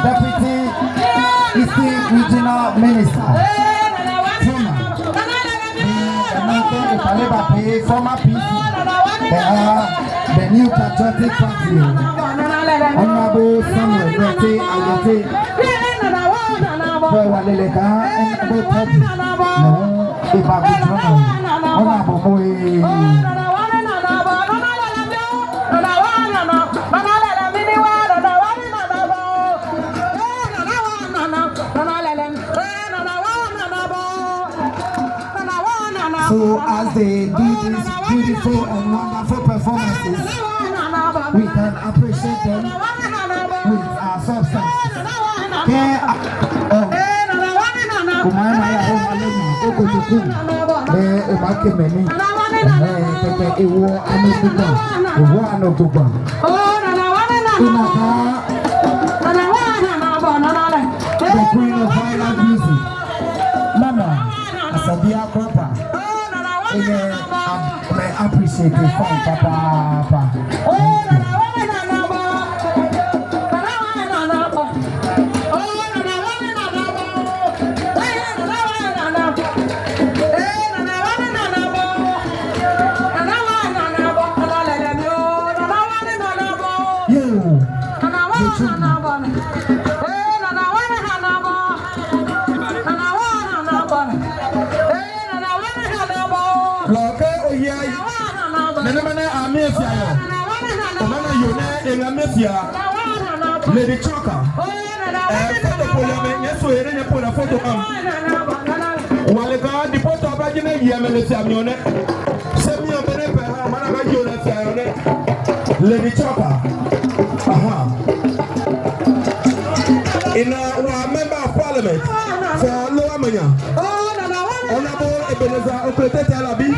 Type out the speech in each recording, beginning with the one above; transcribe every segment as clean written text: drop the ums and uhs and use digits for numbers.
Deputy Eastern Regional Minister, former PC, the new patriotic party, Honorable Samuel Rete Ayete, Waleleka, and Abu Tabi, Honorable So as they do these beautiful and wonderful performances, we can appreciate them with our substance. The queen of violent music, Mama Asadia Papa. I appreciate you, Papa. Lady Choka, photo Walega, the photo of Agina Yamene, send me a benefit, Lady Choka. In a member of parliament for Lower Mania, Honorable Ebenezer Okrete Alabi,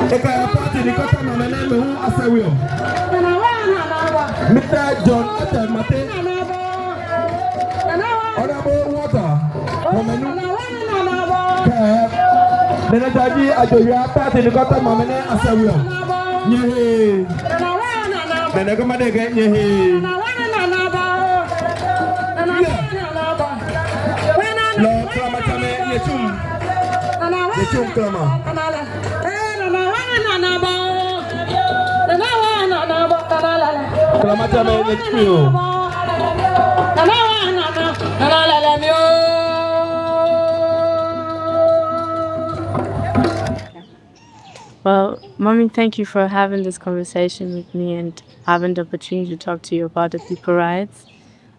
a party in the Cotton and who as I will. Mr. John Mate, Honorable Water, Menajaji Ajoya party in the Cotton Mamene as I will. Yea, Menagamade get ye. Lord Clamatame, Yechum Clama. Well, Mommy, thank you for having this conversation with me and having the opportunity to talk to you about the Dipo Rite.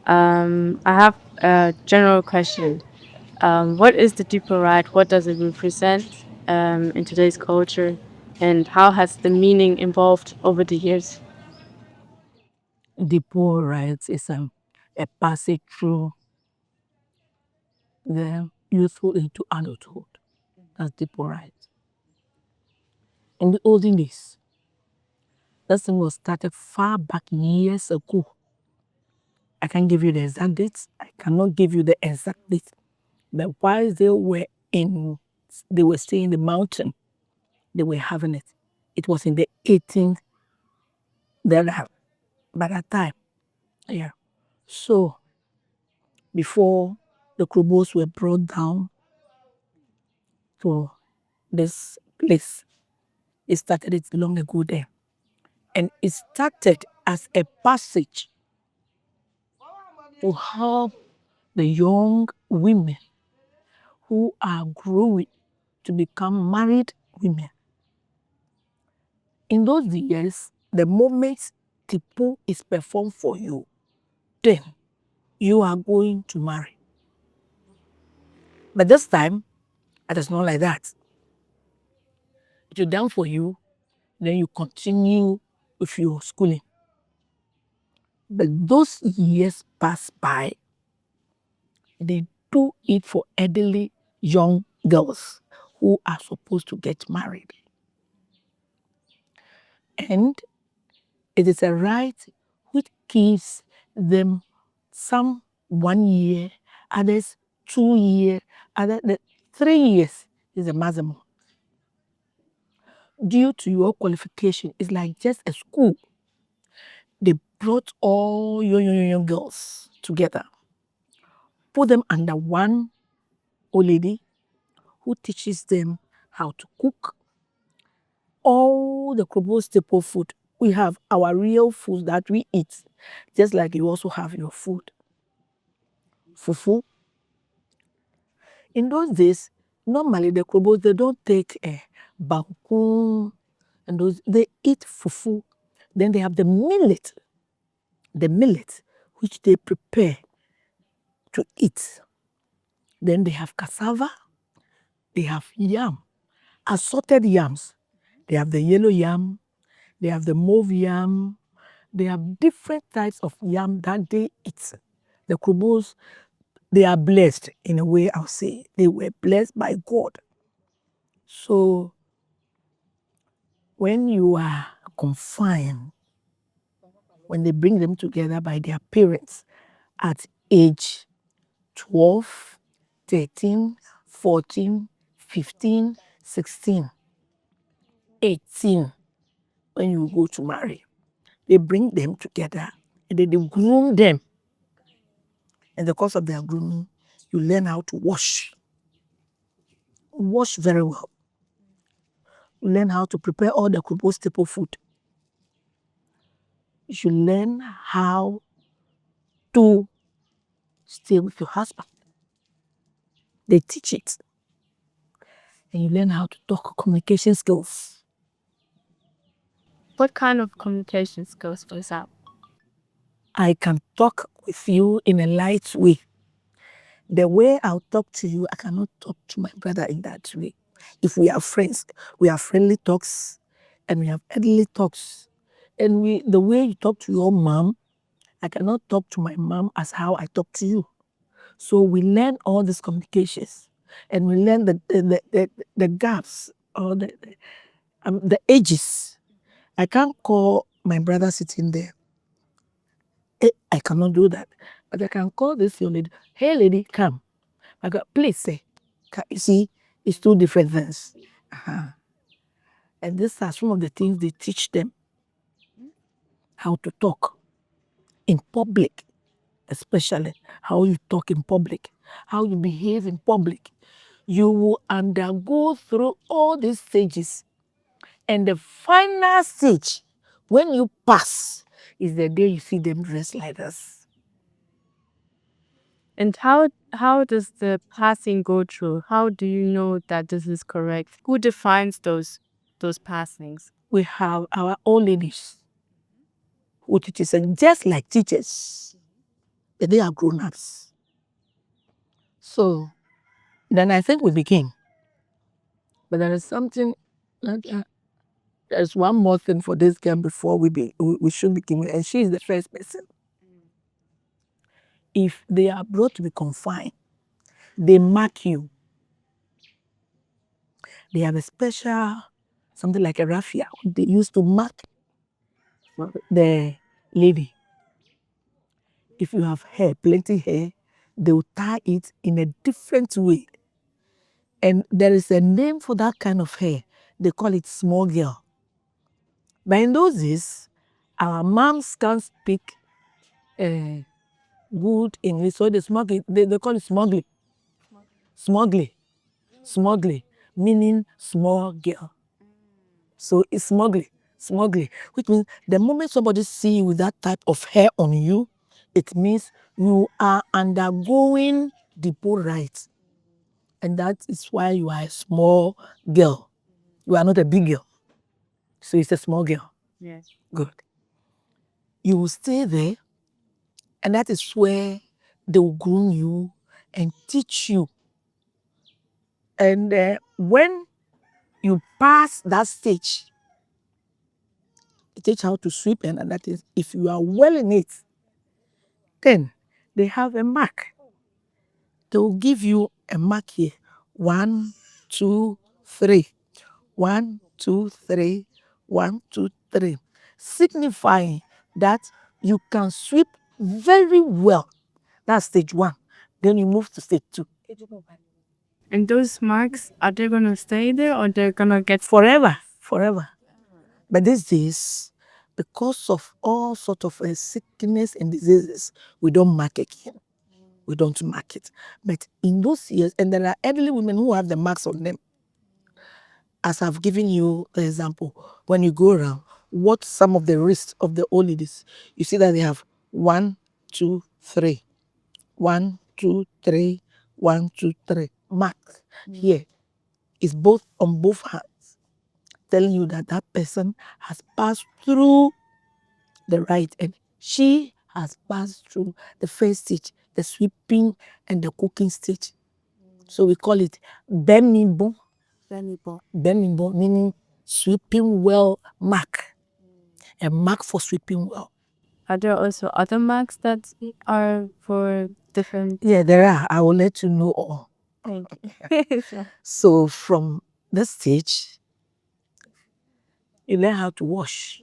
I have a general question. What is the Dipo Rite? What does it represent in today's culture? And how has the meaning evolved over the years? Dipo Rite is a passage through the youthful into adulthood. That's Dipo Rite. In the olden days, that thing was started far back years ago. I can't give you the exact dates. I cannot give you the exact dates. But while they were staying in the mountain, they were having it. It was in the 18th by that time. Yeah. So before the Krobos were brought down to this place, it started it long ago there. And it started as a passage to help the young women who are growing to become married women. In those years, the moment Dipo is performed for you, then you are going to marry. But this time, it is not like that. It is done for you, then you continue with your schooling. But those years pass by, they do it for elderly young girls who are supposed to get married. And it is a right which gives them some 1 year, others 2 years, others 3 years is the maximum. Due to your qualification, it's like just a school. They brought all young girls together, put them under one old lady who teaches them how to cook all the Krobo staple food. We have our real food that we eat, just like you also have your food. Fufu. In those days, normally the Krobos, they don't take bakun and those, they eat fufu. Then they have the millet which they prepare to eat. Then they have cassava, they have yam, assorted yams. They have the yellow yam, they have the mauve yam, they have different types of yam that they eat. The Krobos, they are blessed in a way, I'll say. They were blessed by God. So when you are confined, when they bring them together by their parents at age 12, 13, 14, 15, 16, 18, when you go to marry, they bring them together and then they groom them. In the course of their grooming, you learn how to wash. Wash very well. You learn how to prepare all the Krobo staple food. You learn how to stay with your husband. They teach it. And you learn how to talk communication skills. What kind of communication skills, for example? I can talk with you in a light way. The way I'll talk to you, I cannot talk to my brother in that way. If we are friends, we have friendly talks and we have elderly talks. And the way you talk to your mom, I cannot talk to my mom as how I talk to you. So we learn all these communications and we learn the gaps or the ages. I can't call my brother sitting there. I cannot do that. But I can call this young lady, hey lady, come. I go, please say. You see, it's two different things. And these are some of the things they teach them. How to talk in public, especially how you talk in public, how you behave in public. You will undergo through all these stages. And the final stage, when you pass, is the day you see them dressed like this. And how does the passing go through? How do you know that this is correct? Who defines those passings? We have our own ladies who teaches, and just like teachers, but they are grown-ups. So then I think we begin. But there is something, there's one more thing for this girl before we should begin, and she is the first person. If they are brought to be confined, they mark you. They have a special, something like a raffia, they used to mark the lady. If you have hair, plenty hair, they will tie it in a different way. And there is a name for that kind of hair. They call it small girl. But in those days, our moms can't speak good English, so they call it smuggling. Smuggling, meaning small girl. So it's smuggling, which means the moment somebody see you with that type of hair on you, it means you are undergoing Dipo Rite. And that is why you are a small girl. You are not a big girl. So it's a small girl. Yes. Good. You will stay there, and that is where they will groom you and teach you. And when you pass that stage, they teach how to sweep, and that is, if you are well in it, then they have a mark. They will give you a mark here. 1, 2, 3. 1, 2, 3. 1, 2, 3. Signifying that you can sweep very well. That's stage 1. Then you move to stage 2. And those marks, are they going to stay there or they're going to get... Forever. But these days, because of all sort of sickness and diseases, we don't mark again. We don't mark it. But in those years, and there are elderly women who have the marks on them. As I've given you the example, when you go around, what some of the wrists of the old ladies, you see that they have 1, 2, 3. 1, 2, 3, 1, 2, 3. Mark here is both on both hands, telling you that that person has passed through the rite, and she has passed through the first stage, the sweeping and the cooking stage. So we call it Bemibo. Bemibo meaning sweeping well mark. A mark for sweeping well. Are there also other marks that are for different? Yeah, there are. I will let you know all. Thank you. So from this stage, you learn how to wash.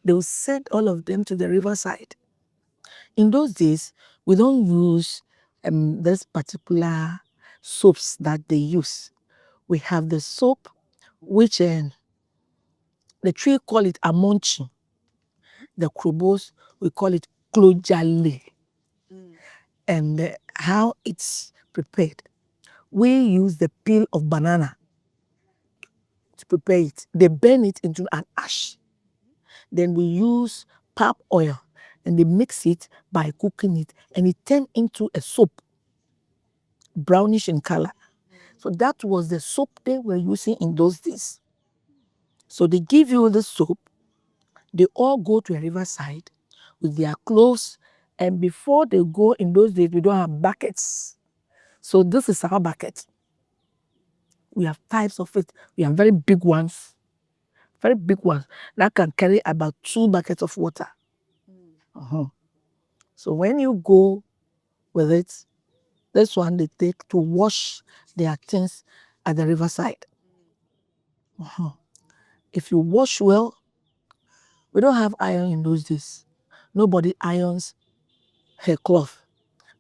They will send all of them to the riverside. In those days, we don't use this particular soaps that they use. We have the soap, which the tree call it amonchi. The Krobos, we call it klojale. And how it's prepared. We use the peel of banana to prepare it. They burn it into an ash. Then we use palm oil and they mix it by cooking it, and it turned into a soap, brownish in color. So that was the soap they were using in those days. So they give you the soap, they all go to a riverside with their clothes, and before they go, in those days, we don't have buckets. So this is our bucket. We have types of it. We have very big ones that can carry about 2 buckets of water. So when you go with it, this one they take to wash their things at the riverside. If you wash well, we don't have iron in those days. Nobody irons her cloth.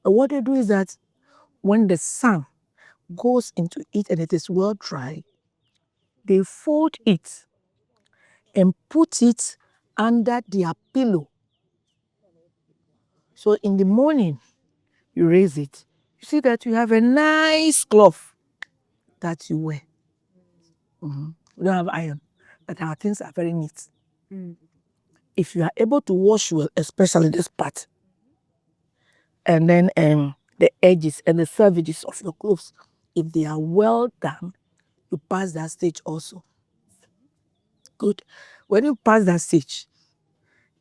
But what they do is that when the sun goes into it and it is well dry, they fold it and put it under their pillow. So in the morning, you raise it. You see that you have a nice cloth that you wear. We don't have iron, but our things are very neat. If you are able to wash well, especially this part, and then the edges and the servages of your clothes, if they are well done, you pass that stage also. Good. When you pass that stage,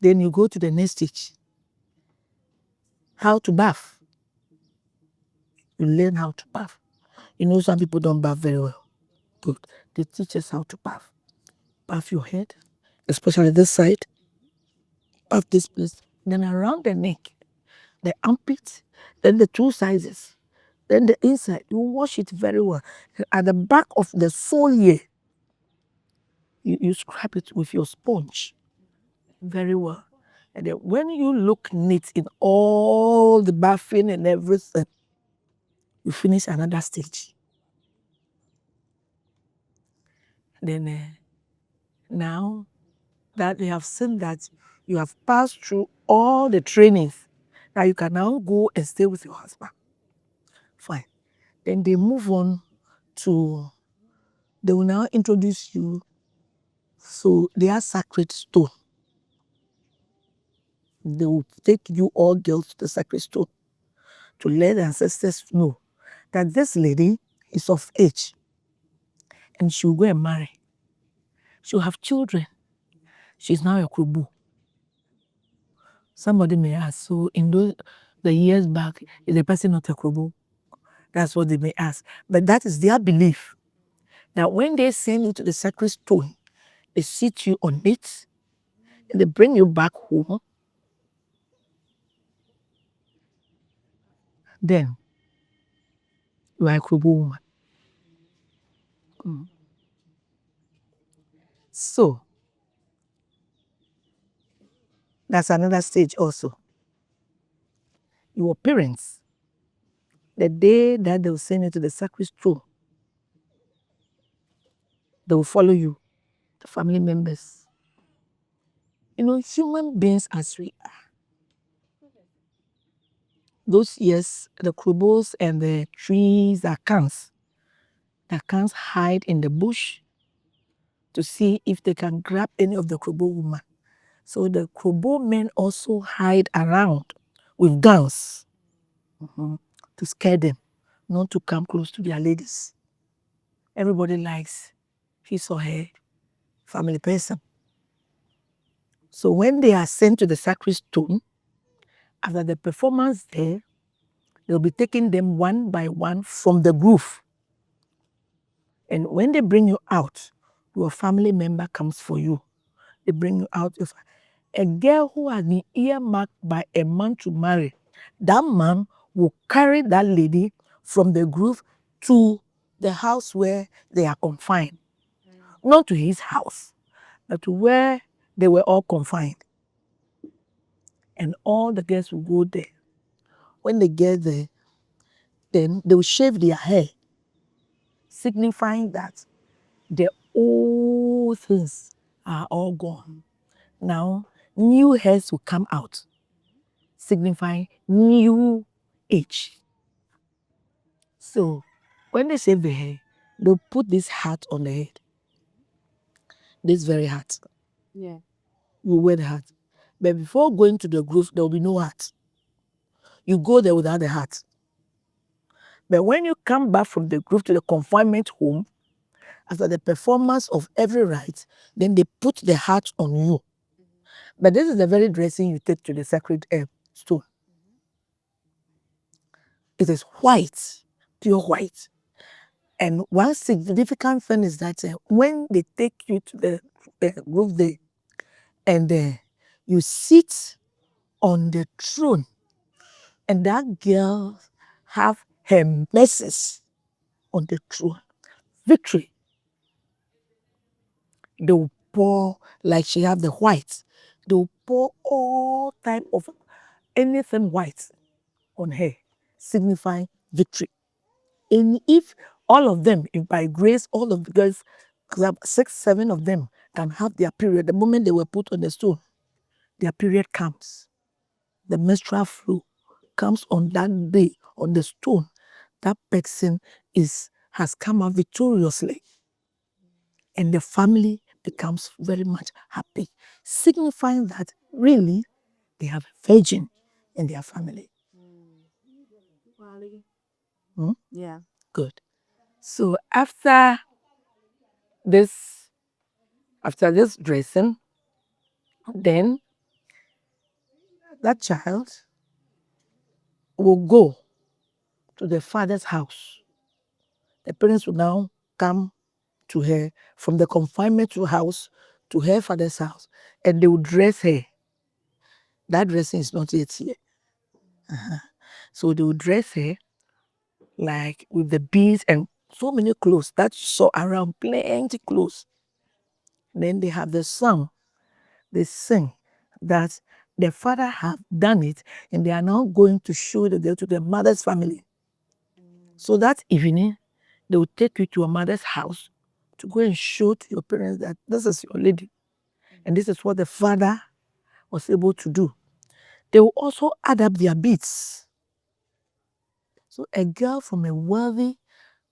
then you go to the next stage. How to bath. You learn how to bath. You know, some people don't bath very well. Good. They teach us how to bath. Bath your head, especially this side. Bath this place. Then around the neck, the armpit, then the 2 sizes, then the inside. You wash it very well. At the back of the sole here, you scrub it with your sponge very well. And then when you look neat in all the bathing and everything, you finish another stage. Then now that we have seen that you have passed through all the trainings, now you can now go and stay with your husband. Fine. Then they move on to, they will now introduce you to their sacred stone. They will take you all girls to the sacred stone to let the ancestors know that this lady is of age and she will go and marry. She'll have children. She's now a Krobo. Somebody may ask, so in the years back, is the person not a Krobo? That's what they may ask. But that is their belief. That when they send you to the sacred stone, they sit you on it, and they bring you back home. Then you are a Krobo woman. So that's another stage also. Your parents, the day that they will send you to the sacred stone, they will follow you, the family members. human beings as we are. Those years, the Krobos and the trees that comes hide in the bush to see if they can grab any of the Krobo woman. So the Krobo men also hide around with guns to scare them not to come close to their ladies. Everybody likes his or her family person. So when they are sent to the sacred stone, after the performance there, they'll be taking them one by one from the groove. And when they bring you out, your family member comes for you. They bring you out. A girl who has been earmarked by a man to marry, that man will carry that lady from the groove to the house where they are confined. Not to his house, but to where they were all confined. And all the girls will go there. When they get there, then they will shave their hair, signifying that the old things are all gone. Now, new hairs will come out, signifying new age. So, when they shave the hair, they'll put this hat on the head. This very hat. Yeah. You wear the hat. But before going to the groove, there will be no hat. You go there without the hat. But when you come back from the groove to the confinement home, after the performance of every rite, then they put the hat on you. But this is the very dressing you take to the sacred stone. It is white, pure white. And one significant thing is that when they take you to the groove there, and you sit on the throne, and that girl have her messes on the throne. Victory. They will pour, like she have the white, they will pour all type of anything white on her, signifying victory. And if all of them, if by grace, all of the girls, 6, 7 of them can have their period, the moment they were put on the stone, their period comes. The menstrual flow comes on that day on the stone. That person has come out victoriously. And the family becomes very much happy, signifying that really they have a virgin in their family. Yeah. Good. So after this dressing, then that child will go to the father's house. The parents will now come to her from the confinement house to her father's house, and they will dress her. That dressing is not yet here. So they will dress her like with the beads and so many clothes that you saw around, plenty clothes. Then they have the song. They sing that the father have done it, and they are now going to show the girl to the mother's family. So that evening, they will take you to your mother's house to go and show to your parents that this is your lady. And this is what the father was able to do. They will also add up their beads. So a girl from a wealthy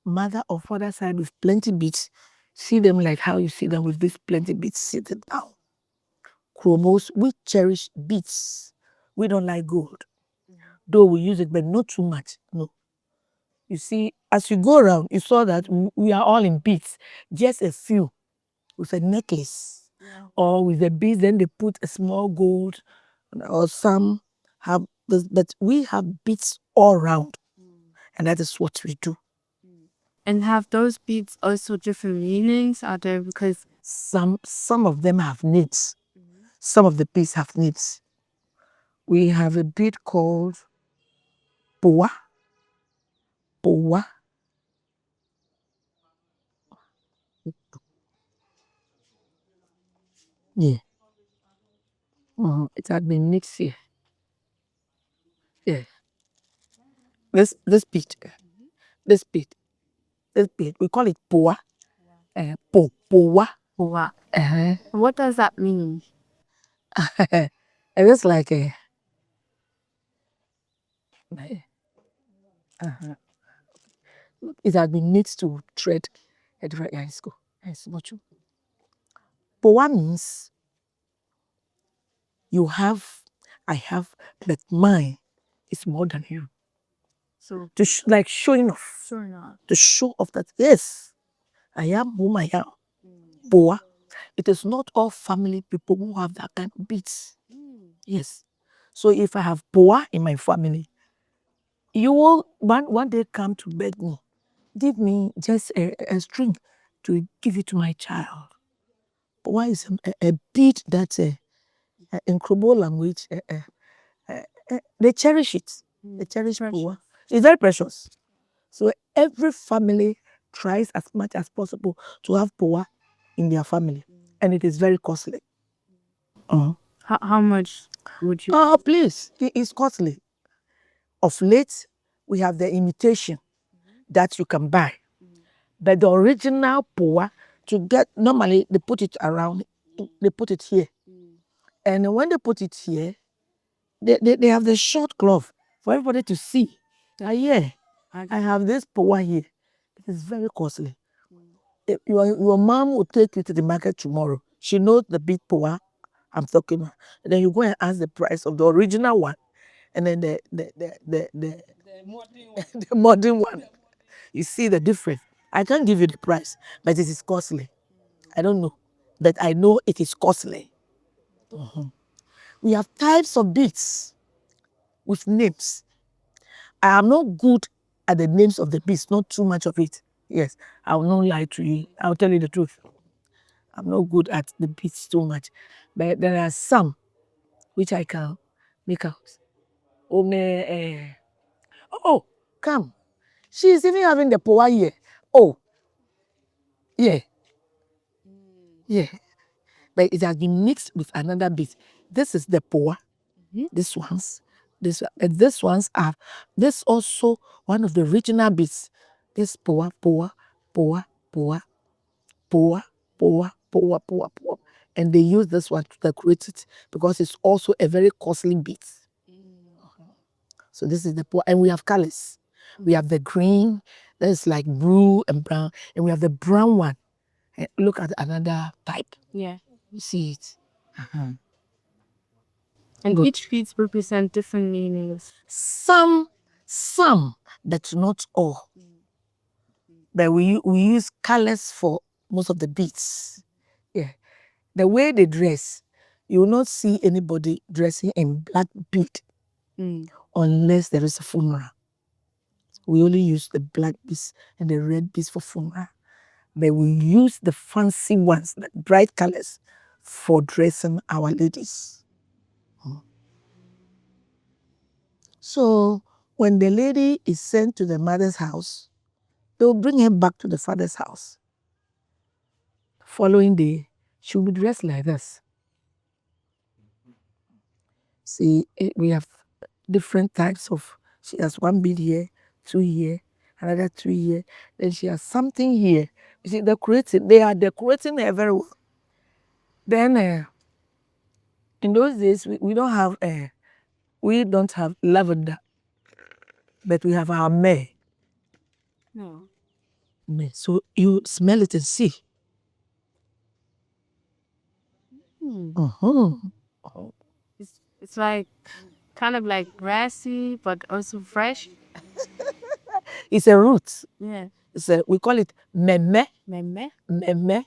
mother or father side with plenty beads, see them like how you see them with these plenty beads sitting down. Krobos, we cherish beads. We don't like gold. Though we use it, but not too much. No. You see, as you go around, you saw that we are all in beads. Just a few with a necklace or with a beads, then they put a small gold, or some have this, but we have beads all around. And that is what we do. And have those beads also different meanings? Are there, because Some of them have needs. Some of the beads have needs. We have a bead called Poa. Poa. Yeah. It had been mixed here. Yeah. This bead. This bead. This bead. We call it Poa. Poa. what does that mean? it is like a it has been made to thread a different school. Yes, not true. Poa means you have, I have, but mine is more than you. So To like showing off. sure not. To show off that yes, I am whom I am. Poa. It is not all family people who have that kind of beats. Yes. So if I have poa in my family, you will one day come to beg me, give me just a string to give it to my child. Poa is a bead that in Krobo language, they cherish it. They cherish poa. It's very precious. So every family tries as much as possible to have poa in their family, and it is very costly. How much would you? Oh, please, it is costly. Of late, we have the imitation that you can buy, but the original poa to get normally they put it around, they put it here, and when they put it here, they have the short glove for everybody to see. Yeah, I have this poa here. It is very costly. Your mom will take you to the market tomorrow. She knows the big poa I'm talking about. And then you go and ask the price of the original one, and then the the modern one. You see the difference. I can't give you the price, but it is costly. I don't know, but I know it is costly. We have types of beads with names. I am not good at the names of the beads, not too much of it. Yes, I will not lie to you. I'll tell you the truth. I'm not good at the beats too much, but there are some which I can make out. Oh, come. She is even having the poa here. Oh, yeah, yeah. But it has been mixed with another beat. This is the poa. This ones, this ones are. This also one of the original beats. This poa, poa, poa, poa, poa, poa, poa, poa, poa. And they use this one to decorate it because it's also a very costly beat. So this is the poa, and we have colors. We have the green, that is like blue and brown, and we have the brown one. And look at another type. Yeah. You see it. And Good. each beads represent different meanings. Some, but not all. But we use colors for most of the beads. Yeah. The way they dress, you will not see anybody dressing in black bead unless there is a funeral. We only use the black beads and the red beads for funeral. But we use the fancy ones, the bright colors, for dressing our ladies. So when the lady is sent to the mother's house, they'll bring her back to the father's house. Following day, she'll be dressed like this. See, we have different types of, she has one bead here, 2 here, another 3 here, then she has something here. You see, they are decorating her very well. Then in those days, we don't have lavender, but we have our myrrh. No. So you smell it and see. It's like kind of like grassy, but also fresh. It's a root. Yeah. We call it meme. Meme. Meme.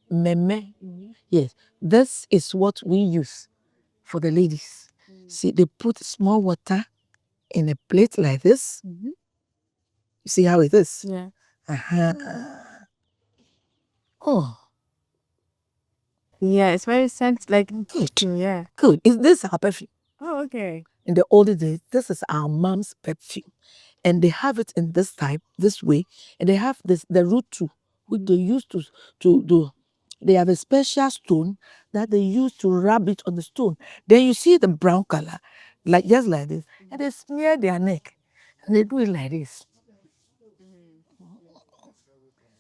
Meme. Yes. This is what we use for the ladies. See, they put small water in a plate like this. You see how it is? Yeah. Oh, Yeah, it's very like good. yeah. Good. Is this our perfume? Oh, okay. In the older days, this is our mom's perfume. And they have it in this type, this way. And they have the root too, which they use to do. They have a special stone that they use to rub it on the stone. Then you see the brown color, like just like this. And they smear their neck. And they do it like this.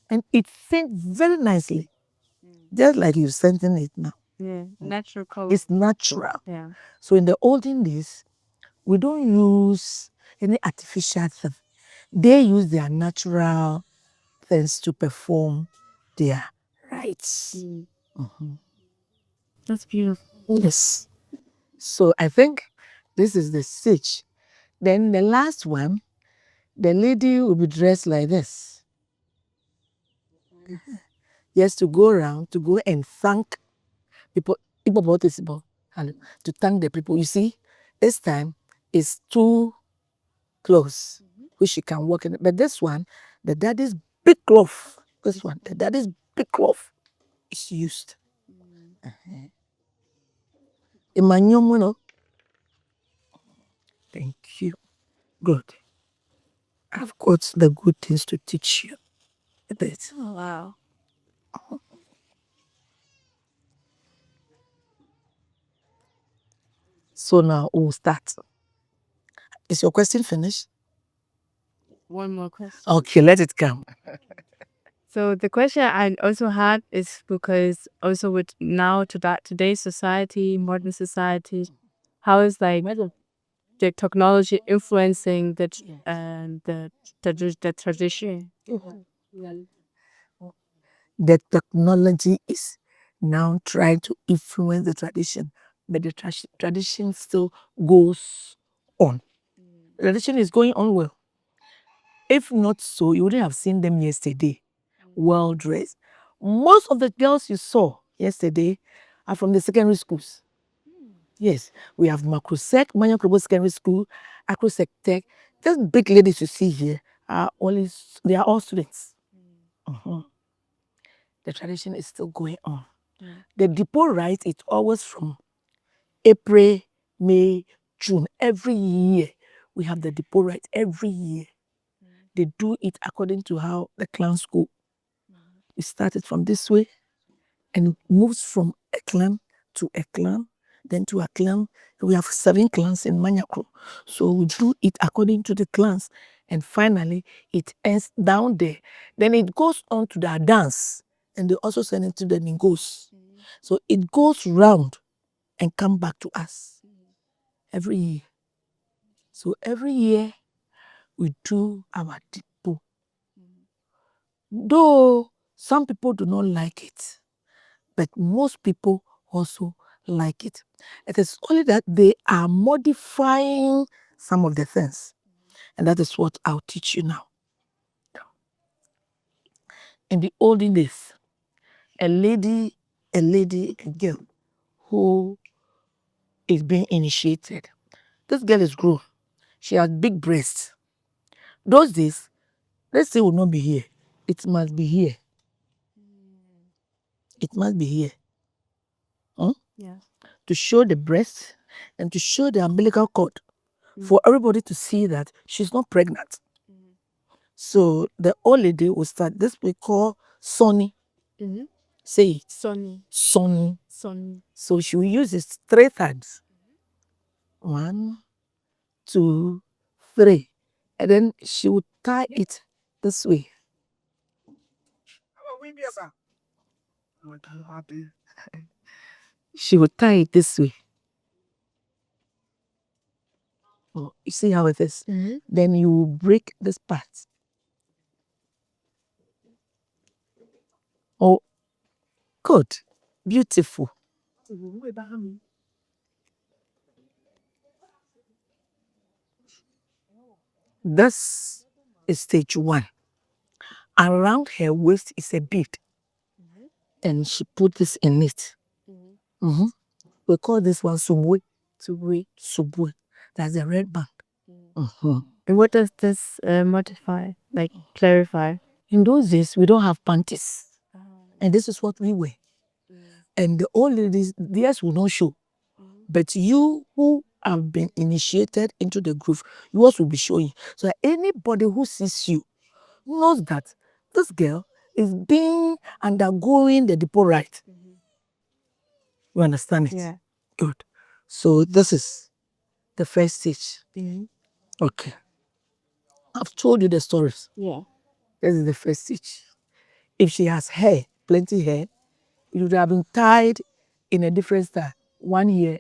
And it scents very nicely. Just like you're scenting it now. Yeah, natural color. It's natural. Yeah. So in the olden days, we don't use any artificial thing. They use their natural things to perform their rites. That's beautiful. Yes. So I think this is the stage. Then the last one, the lady will be dressed like this. Yes, to go around, to go and thank people, to thank the people. You see, this time is two clothes which you can work in. But this one, the daddy's big cloth, this one, the daddy's big cloth is used. Emmanuel, thank you. Good. I've got the good things to teach you. A bit. Oh, wow. So now we'll start. Is your question finished? One more question. Okay, let it come. So the question I also had is because also with now to that today's society, modern society, how is like the technology influencing the tradition? The technology is now trying to influence the tradition, but the tradition still goes on. The tradition is going on well. If not so, you wouldn't have seen them yesterday, well dressed. Most of the girls you saw yesterday are from the secondary schools. Yes, we have Makrosek, Manya Krobo Secondary School, Akrosek Tech. These big ladies you see here are they are all students. The tradition is still going on. The Dipo Rite is always from April, May, June. Every year we have the Dipo Rite. Every year they do it according to how the clans go. It started from this way and moves from a clan to a clan, then to a clan. We have 7 clans in Manyakro. So we do it according to the clans. And finally, it ends down there. Then it goes on to the dance. And they also send it to the Ningos. So it goes round and come back to us every year. So every year, we do our Dipo. Though some people do not like it, but most people also like it. It is only that they are modifying some of the things. And that is what I'll teach you now. In the olden days, a girl who is being initiated. This girl is grown. She has big breasts. Those days, let's say will not be here. It must be here. It must be here. Yeah. To show the breast and to show the umbilical cord for everybody to see that she's not pregnant. So the old lady will start this we call Sonny. Say it. Sonny. Sonny. Sonny. So she will use it 3 times. 1, 2, 3. And then she will tie it this way. She will tie it this way. Oh, you see how it is? Then you will break this part. Oh, good. Beautiful. This is stage 1. Around her waist is a bead. And she put this in it. We call this one subwe. Subwe. That's a red band. And what does this modify, like clarify? In those days, we don't have panties. And this is what we wear. And the old ladies, theirs will not show. But you who have been initiated into the groove, yours will be showing. So anybody who sees you knows that this girl is undergoing the Dipo Rite. You understand it? Yeah. Good. So this is the first stage. Okay. I've told you the stories. Yeah. This is the first stage. If she has hair, plenty hair, it would have been tied in a different style. 1 year,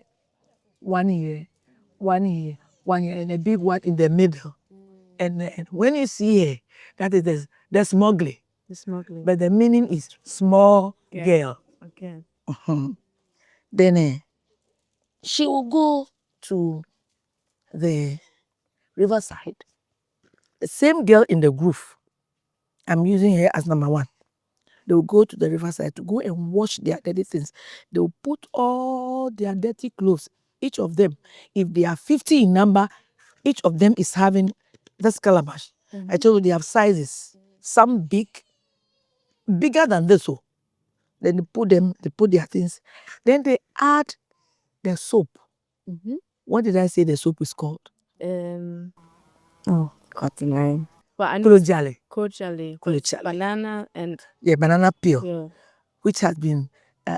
1 year, 1 year, 1 year, and a big one in the middle. And then when you see her, that is the smuggling. The smuggling. But the meaning is small girl. Okay. Then she will go to the riverside. The same girl in the groove. I'm using her as number 1. They will go to the riverside to go and wash their dirty things. They will put all their dirty clothes. Each of them, if they are 50 in number, each of them is having this calabash. I told you they have sizes. Some bigger than this. So then they put their things. Then they add the soap. What did I say the soap is called? What's the name? But I know Kolojale. banana and banana peel, which has been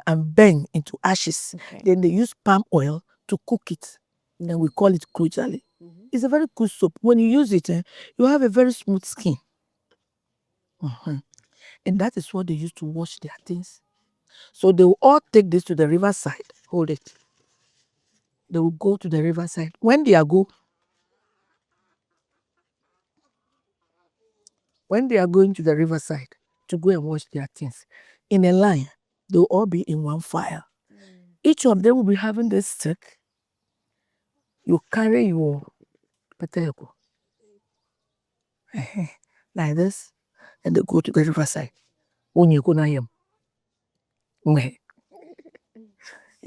burned into ashes. Okay. Then they use palm oil to cook it. And we call it kolojale. It's a very good soap. When you use it, you have a very smooth skin. And that is what they use to wash their things. So they will all take this to the riverside. Hold it. They will go to the riverside. When they are going to the riverside to go and wash their things, in a line, they will all be in one file. Each of them will be having this stick. You carry your potato like this, and they go to the riverside. When you go na him, you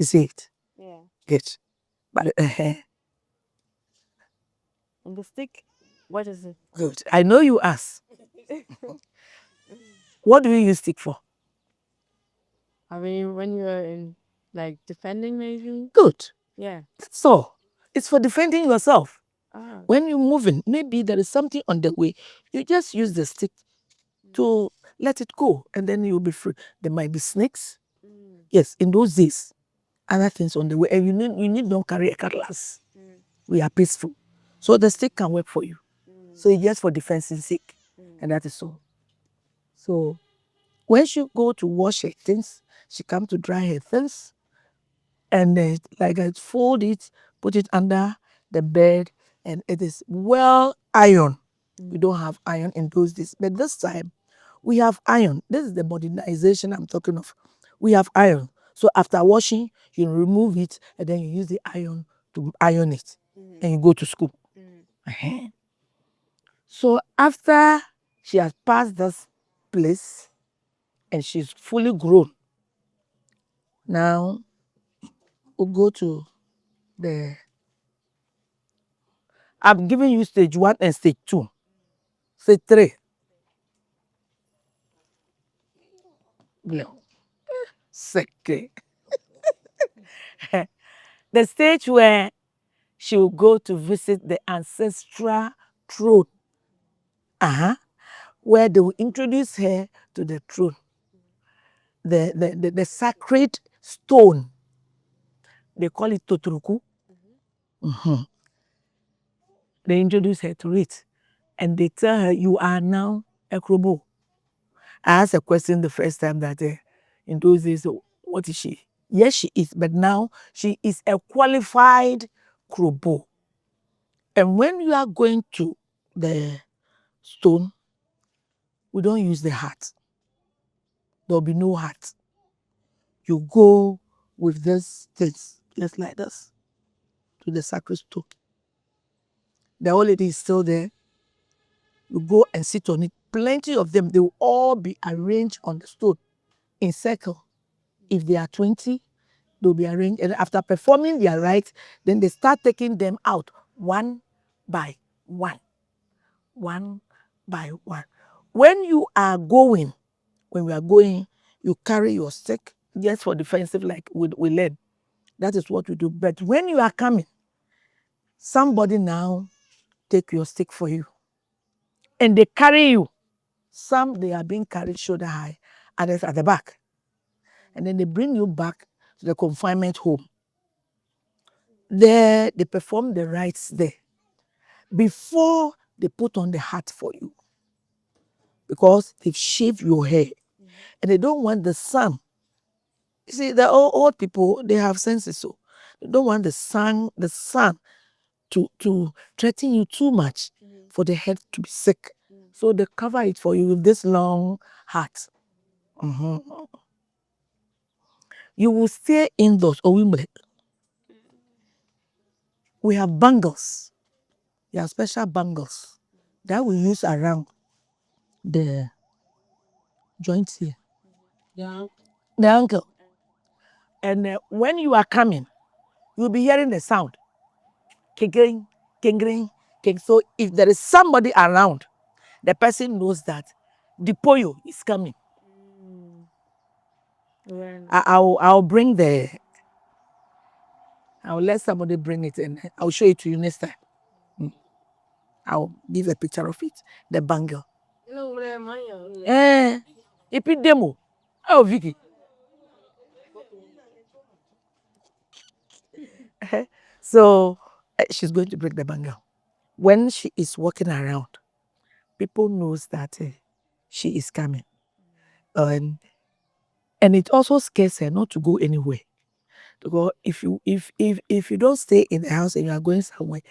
see it? Yeah. Good. But And the stick, what is it? good. I know you ask. What do you use stick for? I mean, when you're in like defending, maybe. Good. Yeah. So it's for defending yourself. Ah. When you're moving, maybe there is something on the way. You just use the stick to let it go, and then you'll be free. There might be snakes. Yes, in those days, other things on the way, and you need not carry a cutlass. We are peaceful, so the stick can work for you. So it's just for defense's sake, and that is all. So when she go to wash her things, she come to dry her things, and like I fold it, put it under the bed, and it is well ironed. We don't have iron in those days, but this time we have iron. This is the modernization I'm talking of. We have iron. So after washing, you remove it, and then you use the iron to iron it, and you go to school. So after she has passed this place, and she's fully grown, now we'll go to I'm giving you stage 1 and stage 2. Stage 3. No. Second. The stage where she will go to visit the ancestral throne. Where they will introduce her to the throne. The sacred stone. They call it Totoruku. They introduce her to it. And they tell her, you are now a Krobo. I asked a question the first time that in those days, what is she? Yes, she is, but now she is a qualified Krobo. And when you are going to the stone, we don't use the hat. There'll be no hat. You go with this things, just like this, to the sacred stone. The old lady is still there. You go and sit on it. Plenty of them, they will all be arranged on the stone in circle. If they are 20, they'll be arranged. And after performing their rites, then they start taking them out one by one. One by one. When we are going, you carry your stick just for defensive, like we learn. That is what we do. But when you are coming, somebody now take your stick for you. And they carry you. Some, they are being carried shoulder high, others at the back. And then they bring you back to the confinement home. There, they perform the rites there before they put on the hat for you. Because they've shaved your hair. And they don't want the sun You see, the old people, they have senses, so they don't want the sun to threaten you too much for the head to be sick. So they cover it for you with this long hat. You will stay indoors or we have bangles. We have special bangles that we use around the joints here. The ankle. And when you are coming, you'll be hearing the sound. Kingring, kingring, king. So if there is somebody around, the person knows that the poyo is coming. I'll bring I'll let somebody bring it and I'll show it to you next time. I'll give a picture of it, the bangle. Epi demo. Oh, Vicky. So she's going to break the bangle. When she is walking around, people knows that she is coming. And it also scares her not to go anywhere. Because if you don't stay in the house and you are going somewhere,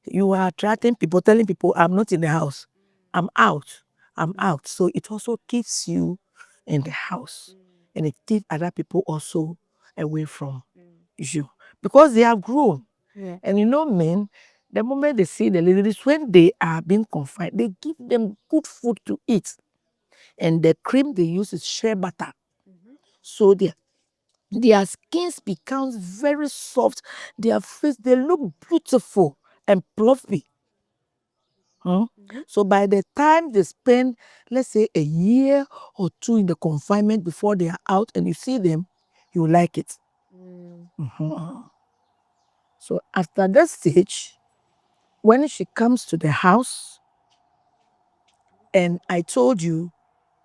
you are attracting people, telling people, I'm not in the house. I'm out. I'm out. So it also keeps you in the house. And it keeps other people also away from you. Because they have grown. Yeah. And men, the moment they see the ladies, when they are being confined, they give them good food to eat. And the cream they use is shea butter. So their skins becomes very soft. Their face, they look beautiful and fluffy. So by the time they spend, let's say, a year or two in the confinement before they are out and you see them, you like it. So after that stage, when she comes to the house, and I told you,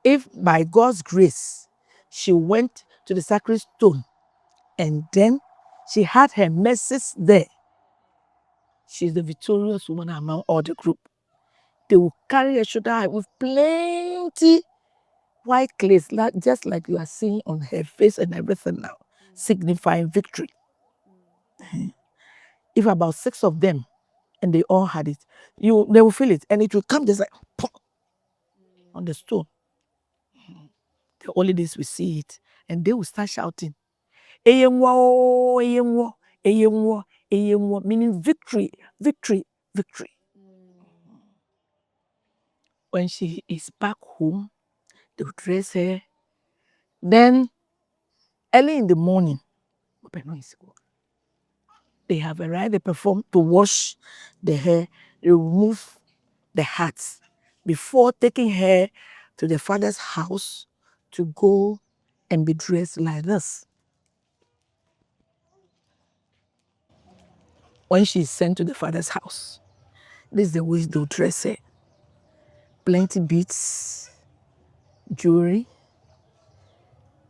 if by God's grace, she went to the sacred stone and then she had her messes there, she's the victorious woman among all the group. They will carry her shoulder high with plenty white clays, just like you are seeing on her face and everything now, signifying victory. If about 6 of them, and they all had it, they will feel it, and it will come just like on the stone. The only days we see it, and they will start shouting, "Eyenwo, eyenwo, eyenwo, eyenwo," meaning victory, victory, victory. When she is back home, they will dress her. Then, early in the morning, they have a right, they perform to wash the hair, they remove the hats before taking her to the father's house to go and be dressed like this. When she's sent to the father's house, this is the way they'll dress her. Plenty beads, jewelry.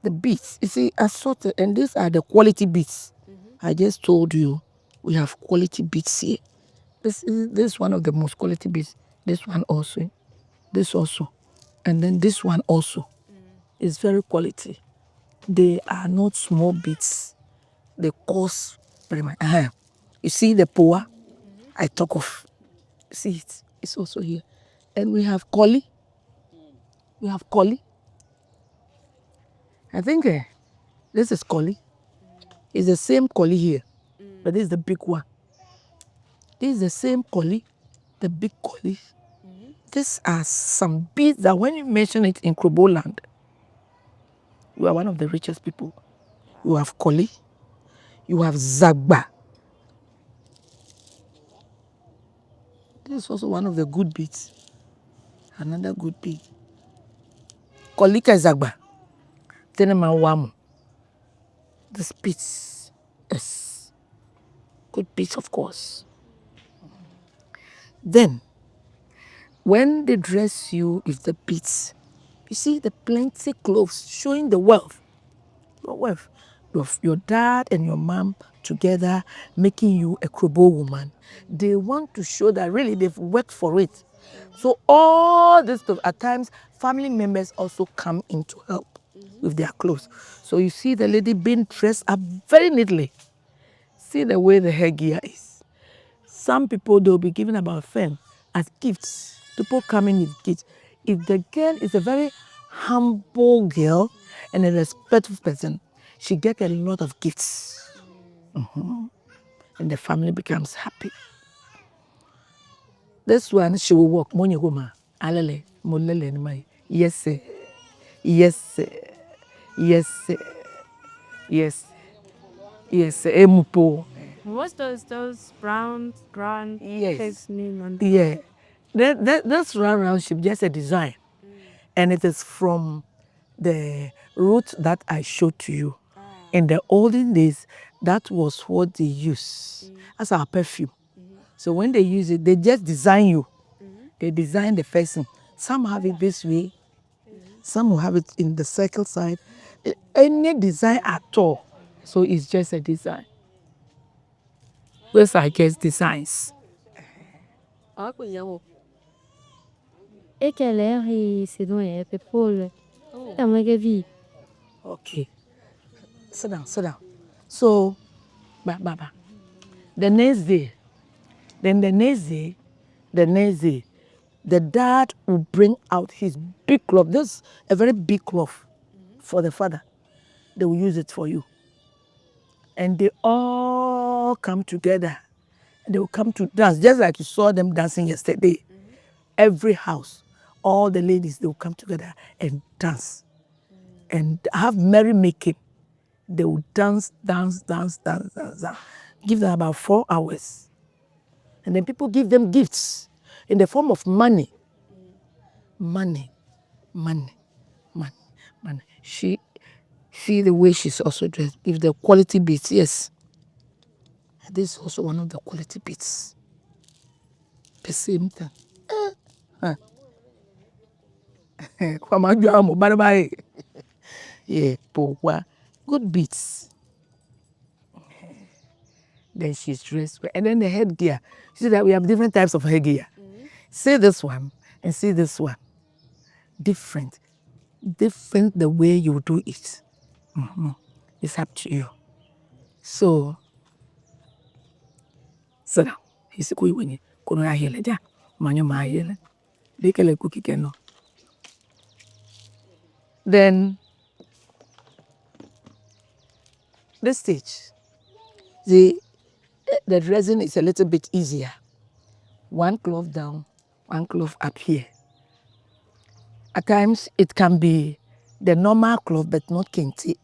The beads, you see, assorted, and these are the quality beads. I just told you we have quality beads here. This is one of the most quality beads. This one also, this also, and then this one also is very quality. They are not small beads. They cost very much. You see the poa I talk of. See it. It's also here. And we have collie. We have collie. I think this is collie. It's the same collie here, but this is the big one. This is the same collie, the big collie. These are some beads that when you mention it in Krobo land, you are one of the richest people. You have collie, you have zagba. This is also one of the good beads. Another good bead. Kolika zagba. Tenema wamu. This beads is good beads, of course. Then, when they dress you with the beads, you see the plenty clothes showing the wealth. Your wealth. Your dad and your mom together making you a Krobo woman. They want to show that really they've worked for it. So all this stuff, at times, family members also come in to help. with their clothes. So you see the lady being dressed up very neatly. See the way the headgear is. Some people, they'll be given about fame as gifts. People coming with gifts. If the girl is a very humble girl and a respectful person, she gets a lot of gifts. And the family becomes happy. This one, she will walk. Alele, molele, yes, sir. Yes, sir. Yes, sir. Yes. Yes, emupo. What's those brown grand shapes mean on the Yeah. That's round shape, just a design. And it is from the root that I showed to you. In the olden days, that was what they use as our perfume. So when they use it, they just design you. They design the person. Some have it this way. Some will have it in the circle side. Any design at all. So it's just a design. Those are just designs. Okay. Sit down, sit down. So, Baba, the next day, the dad will bring out his big cloth. This is a very big cloth for the father. They will use it for you. And they all come together. They will come to dance, just like you saw them dancing yesterday. Every house, all the ladies, they will come together and dance and have merrymaking. They will dance. Give them about 4 hours. And then people give them gifts in the form of money. Money. See the way she's also dressed. If the quality beats, yes. This is also one of the quality beats. The same thing. Yeah, good beats. Then she's dressed well. And then the headgear. You see that we have different types of headgear. See this one and see this one. Different the way you do it. It's up to you. So, sit down. He's going when you couldn't hear it. Manyo mahele. Dekele cookie keno. Then this stage, the dressing is a little bit easier. One cloth down, one cloth up here. At times, it can be the normal cloth, but not kente.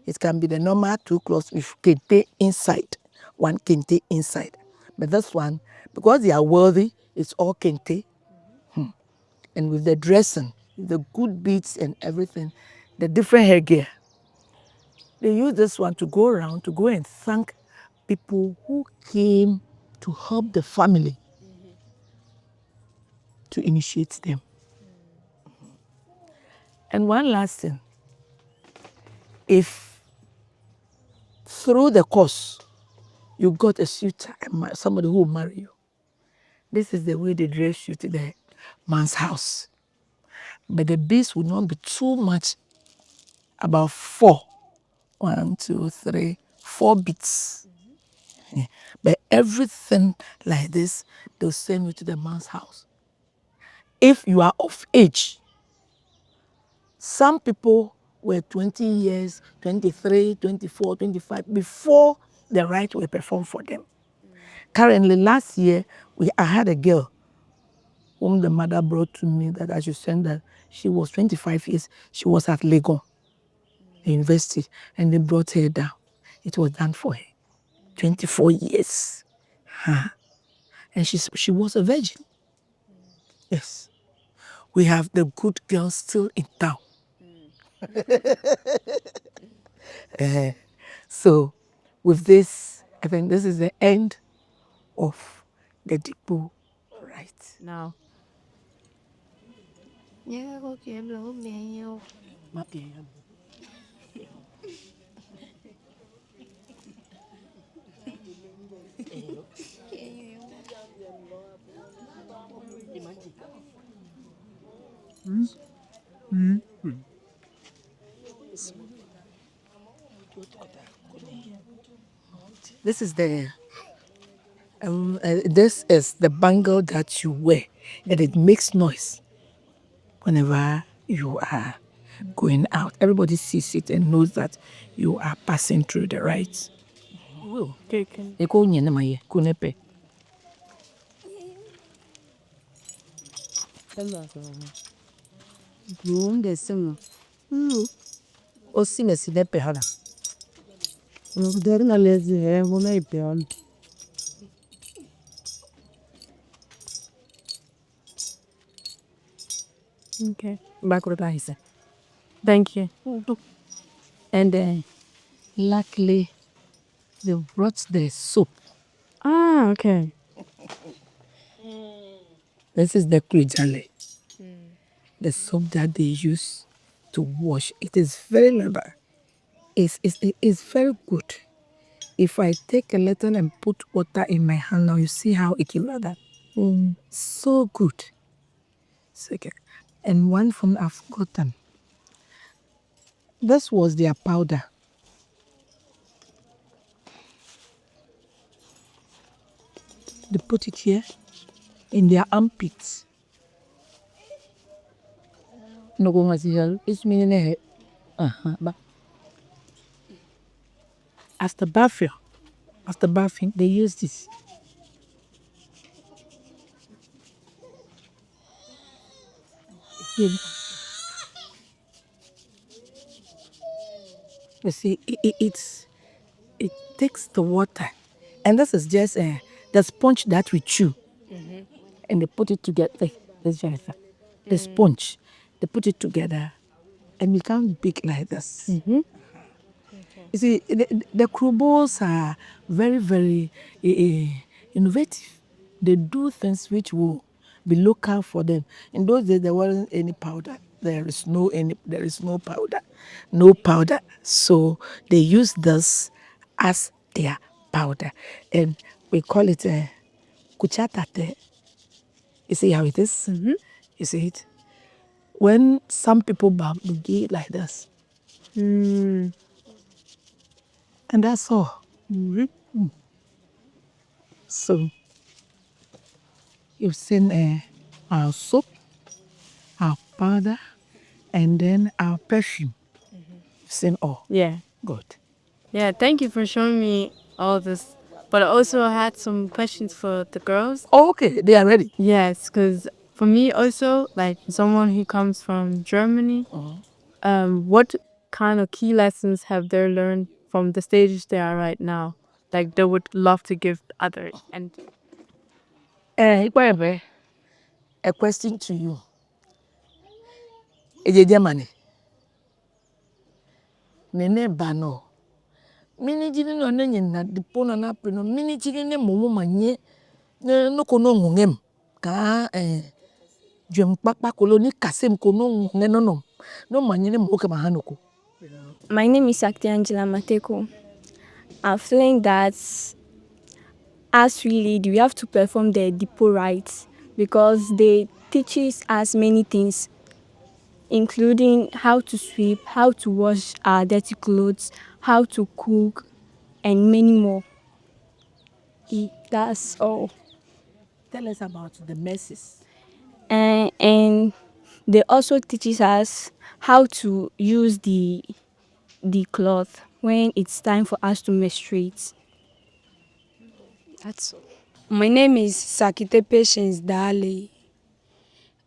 It can be the normal 2 cloths with kente inside, one kente inside. But this one, because they are worthy, it's all kente. And with the dressing, the good beads and everything, the different hairgear, they use this one to go around, to go and thank people who came to help the family to initiate them. And one last thing, if through the course you got a suitor, somebody who will marry you, this is the way they dress you to the man's house. But the beads would not be too much, about 4. 1, 2, 3, 4 beads. But everything like this, they'll send you to the man's house. If you are of age, some people were 20 years, 23, 24, 25, before the rite were performed for them. Currently, last year, I had a girl whom the mother brought to me that I should send her. She was 25 years. She was at Legon University, and they brought her down. It was done for her. 24 years. And she was a virgin. Yes. We have the good girls still in town. So with this, I think this is the end of the Dipo Rite. now? This is the bangle that you wear, and it makes noise whenever you are going out. Everybody sees it and knows that you are passing through the rites. Okay. Okay. Thank you. And luckily, they brought the soap. Ah, okay. This is the krijale, the soap that they use to wash. It is very leather. It's very good. If I take a little and put water in my hand now, you see how it will leather. So good. Second. And one from I've gotten. This was their powder. They put it here in their armpits. No go it's meaning after bathing, they use this. You see, it takes the water, and this is just the sponge that we chew, and they put it together. This Jennifer, the sponge, they put it together, and become big like this. You see, the Krobos are very, very innovative. They do things which will be local for them. In those days, there wasn't any powder. There is no powder, no powder. So they use this as their powder, and we call it kuchatate. You see how it is? You see it? When some people bow, they do it like this. And that's all. So you've seen our soap, our powder, and then our perfume. You've seen all. Yeah. Good. Yeah, thank you for showing me all this. But I also had some questions for the girls. Oh, okay, they are ready. Yes, because for me also, like someone who comes from Germany, what kind of key lessons have they learned from the stages they are right now? Like they would love to give others. And Ikwerebe, a question to you. Eje Germany. Nene bano. Mini jini no ne nyina dipo na na no mini jini ne momo manye no kono ngungem ka dwem kpakpa koloni kasem kono ngenonom no manye ne mo kama hanoko. My name is Sakti Angela Mateko. I'm feeling that as we lead, we have to perform the Dipo Rite because they teaches us many things, including how to sweep, how to wash our dirty clothes, how to cook, and many more. That's all. Tell us about the messes. And they also teaches us how to use the cloth when it's time for us to menstruate. That's all. My name is Sakite Patience Dale.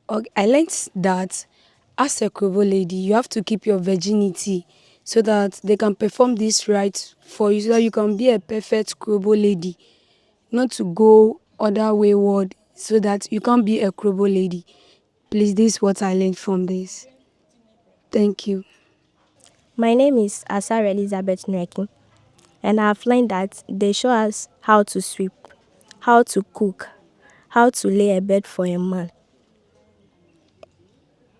I learned that as a Krobo lady, you have to keep your virginity so that they can perform this rite for you so that you can be a perfect Krobo lady, not to go other wayward so that you can't be a Krobo lady. Please, this is what I learned from this. Thank you. My name is Asara Elizabeth Nweki, and I've learned that they show us how to sweep, how to cook, how to lay a bed for a man,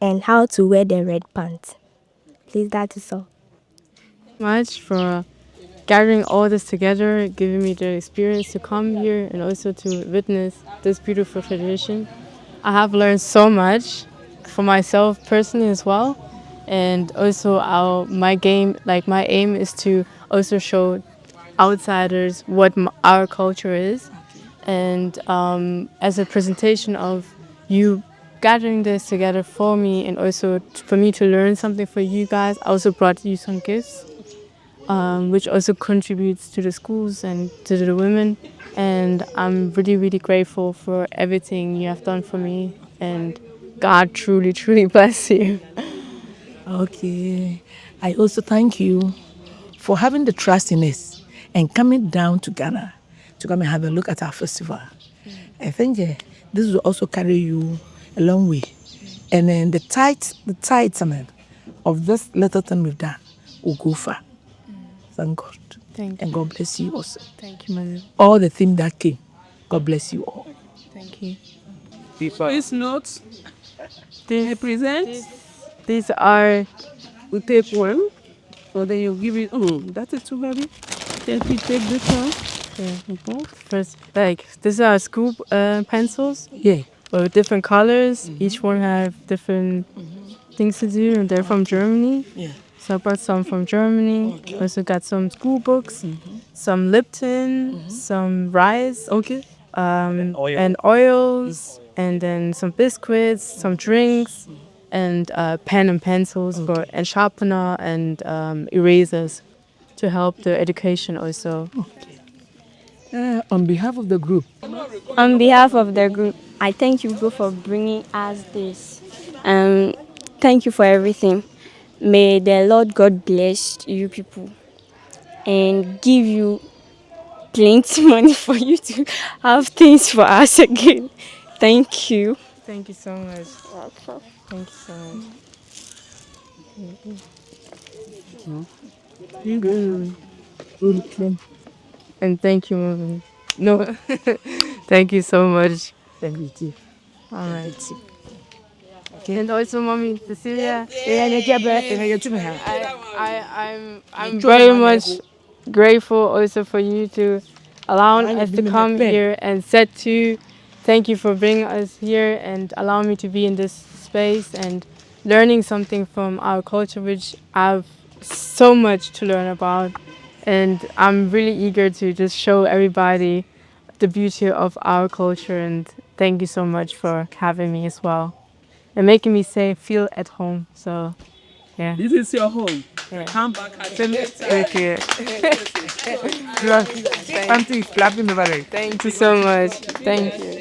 and how to wear the red pants. Please, that is all. much for gathering all this together, giving me the experience to come here and also to witness this beautiful tradition. I have learned so much for myself personally as well, and also my aim is to also show outsiders what our culture is. And as a presentation of you gathering this together for me and also for me to learn something for you guys, I also brought you some gifts, which also contributes to the schools and to the women. And I'm really, really grateful for everything you have done for me. And God truly, truly bless you. Okay. I also thank you for having the trust in us and coming down to Ghana to come and have a look at our festival. I think this will also carry you a long way. And then the tithe of this little thing we've done will go far. Thank God. Thank And you. God bless you also. Thank you, Mother. All the theme that came, God bless you all. Thank you. Please note, This, I present, these are we take one, so then you give it, that is too heavy. Then we take this one. first, like, these are scoop pencils Yeah. with different colors. Each one have different things to do, and they're from Germany. Yeah. So I brought some from Germany. Also got some school books, some Lipton, some rice, and oils, and then some biscuits, some drinks, and pen and pencils and sharpener and erasers to help the education also. On behalf of the group, On behalf of the group, I thank you both for bringing us this. Thank you for everything. May the Lord God bless you people and give you plenty money for you to have things for us again. Thank you. Thank you so much. Thank you so much. And thank you, Mom. No, thank you so much. thank you too. All right. And also, Mommy Cecilia, I'm very much grateful also for you to allowing us to come here and set to. Thank you for bringing us here and allowing me to be in this space and learning something from our culture, which I've so much to learn about. And I'm really eager to just show everybody the beauty of our culture. And thank you so much for having me as well and making me feel at home. So, yeah. This is your home. Yeah. Come back at any time. Okay. Thank you so much. Thank you.